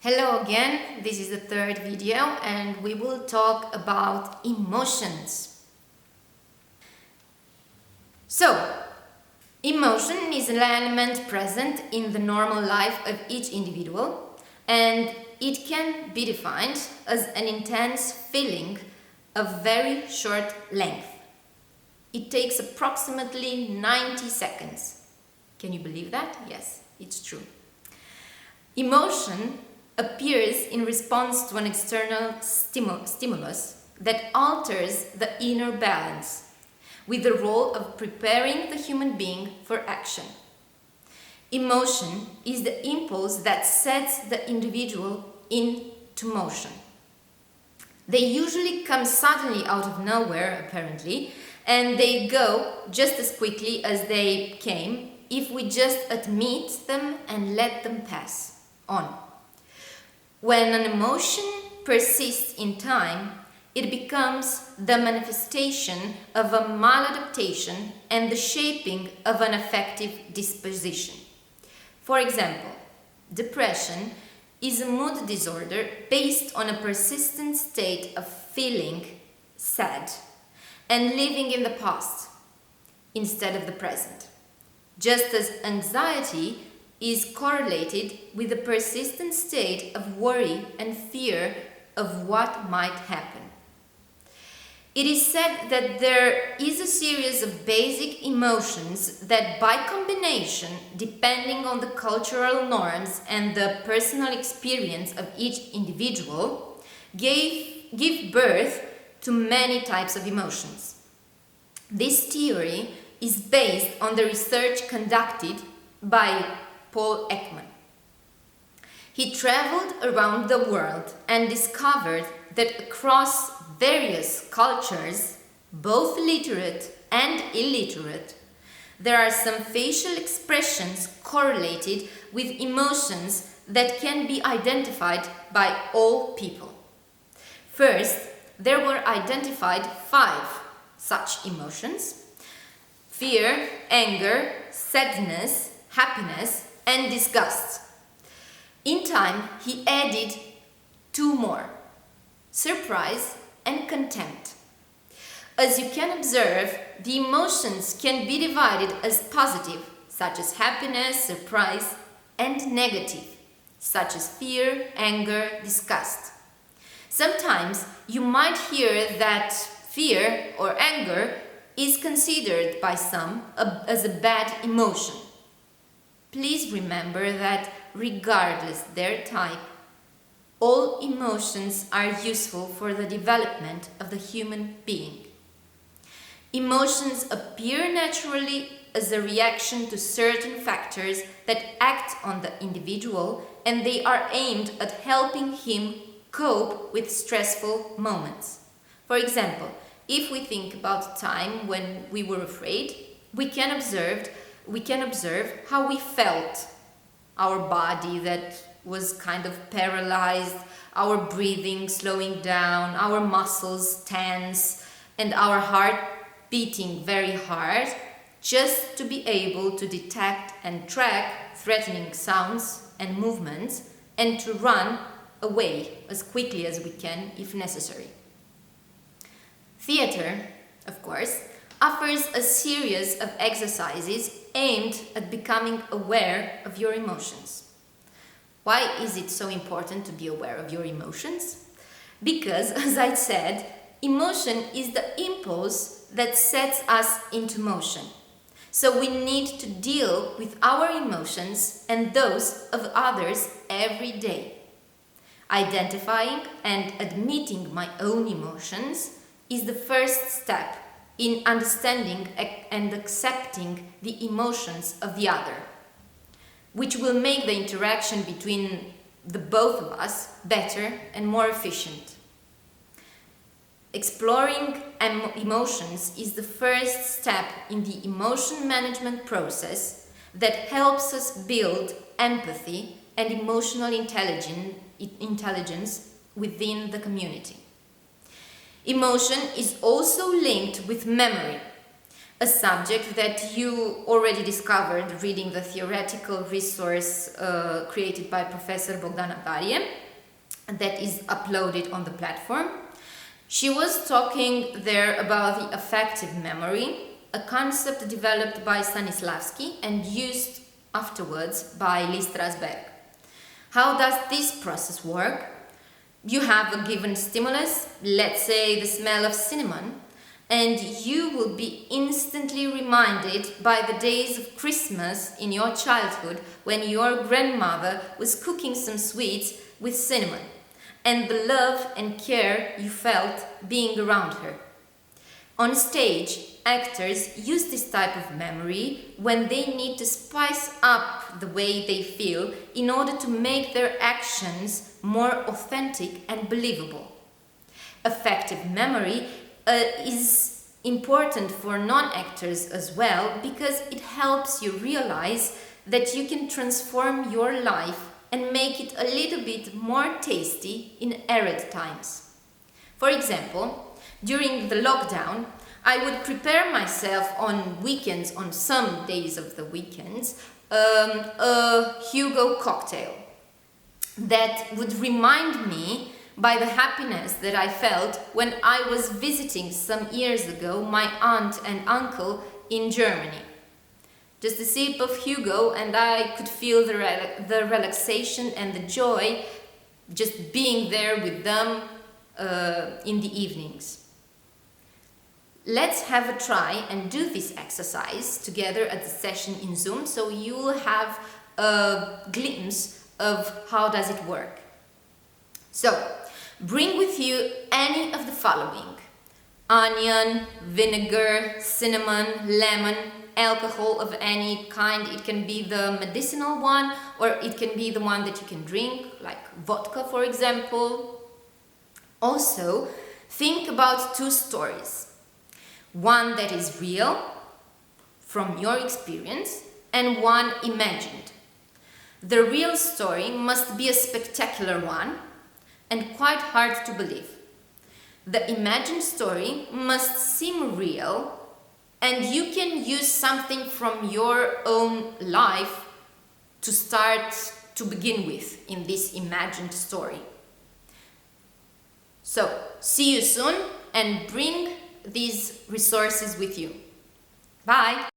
Hello again, this is the third video and we will talk about emotions. So, emotion is an element present in the normal life of each individual and it can be defined as an intense feeling of very short length. It takes approximately 90 seconds. Can you believe that? Yes, it's true. Emotion appears in response to an external stimulus that alters the inner balance, with the role of preparing the human being for action. Emotion is the impulse that sets the individual into motion. They usually come suddenly out of nowhere, apparently, and they go just as quickly as they came if we just admit them and let them pass on. When an emotion persists in time, it becomes the manifestation of a maladaptation and the shaping of an affective disposition. For example, depression is a mood disorder based on a persistent state of feeling sad and living in the past instead of the present, just as anxiety is correlated with a persistent state of worry and fear of what might happen. It is said that there is a series of basic emotions that by combination, depending on the cultural norms and the personal experience of each individual, give birth to many types of emotions. This theory is based on the research conducted by Paul Ekman. He traveled around the world and discovered that across various cultures, both literate and illiterate, there are some facial expressions correlated with emotions that can be identified by all people. First, there were identified 5 such emotions: fear, anger, sadness, happiness, and disgust. In time, he added 2 more: surprise and contempt. As you can observe, the emotions can be divided as positive, such as happiness, surprise, and negative, such as fear, anger, disgust. Sometimes you might hear that fear or anger is considered by some as a bad emotion. Please remember that regardless their type, all emotions are useful for the development of the human being. Emotions appear naturally as a reaction to certain factors that act on the individual, and they are aimed at helping him cope with stressful moments. For example, if we think about a time when we were afraid, we can observe how we felt. Our body that was kind of paralyzed, our breathing slowing down, our muscles tense, and our heart beating very hard, just to be able to detect and track threatening sounds and movements and to run away as quickly as we can if necessary. Theater, of course, offers a series of exercises aimed at becoming aware of your emotions. Why is it so important to be aware of your emotions? Because, as I said, emotion is the impulse that sets us into motion. So we need to deal with our emotions and those of others every day. Identifying and admitting my own emotions is the first step in understanding and accepting the emotions of the other, which will make the interaction between the both of us better and more efficient. Exploring emotions is the first step in the emotion management process that helps us build empathy and emotional intelligence within the community. Emotion is also linked with memory. a subject that you already discovered reading the theoretical resource created by Professor Bogdana Barje that is uploaded on the platform. She was talking there about the affective memory, a concept developed by Stanislavski and used afterwards by Lee Strasberg. How does this process work? You have a given stimulus, let's say the smell of cinnamon, and you will be instantly reminded by the days of Christmas in your childhood when your grandmother was cooking some sweets with cinnamon, and the love and care you felt being around her. On stage, actors use this type of memory when they need to spice up the way they feel in order to make their actions more authentic and believable. Affective memory is important for non-actors as well because it helps you realize that you can transform your life and make it a little bit more tasty in arid times. For example, during the lockdown, I would prepare myself on weekends, on some days of the weekends, a Hugo cocktail that would remind me by the happiness that I felt when I was visiting some years ago my aunt and uncle in Germany. Just a sip of Hugo and I could feel the relaxation and the joy just being there with them in the evenings. Let's have a try and do this exercise together at the session in Zoom so you will have a glimpse of how does it work. So, bring with you any of the following: onion, vinegar, cinnamon, lemon, alcohol of any kind. It can be the medicinal one or it can be the one that you can drink, like vodka for example. Also, think about two stories. One that is real, from your experience, and one imagined. The real story must be a spectacular one and quite hard to believe. The imagined story must seem real and you can use something from your own life to start to begin with in this imagined story. So, see you soon and bring these resources with you. Bye!